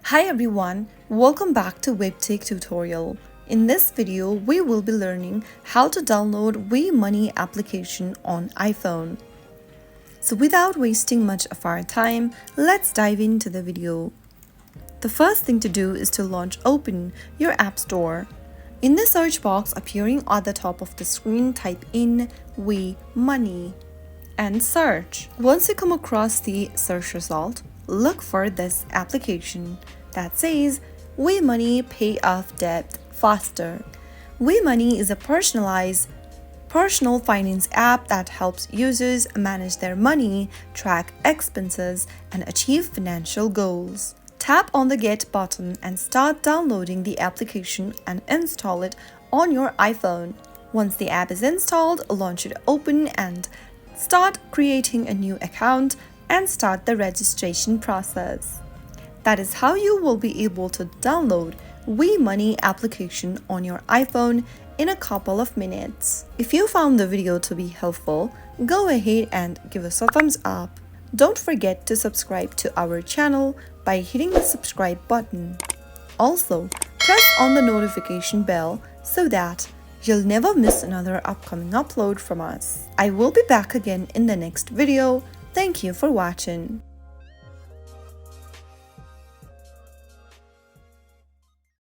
Hi everyone, welcome back to Webtech Tutorial. In this video, we will be learning how to download WeMoney application on iPhone. So without wasting much of our time, let's dive into the video. The first thing to do is to open your App Store. In the search box appearing at the top of the screen, type in WeMoney and search. Once you come across the search result, look for this application that says WeMoney Pay Off Debt Faster. WeMoney is a personal finance app that helps users manage their money, track expenses, and achieve financial goals. Tap on the Get button and start downloading the application and install it on your iPhone. Once the app is installed, launch it open and start creating a new account and start the registration process. That is how you will be able to download WeMoney application on your iPhone in a couple of minutes. If you found the video to be helpful, go ahead and give us a thumbs up. Don't forget to subscribe to our channel by hitting the subscribe button. Also, press on the notification bell so that you'll never miss another upcoming upload from us. I will be back again in the next video. Thank you for watching.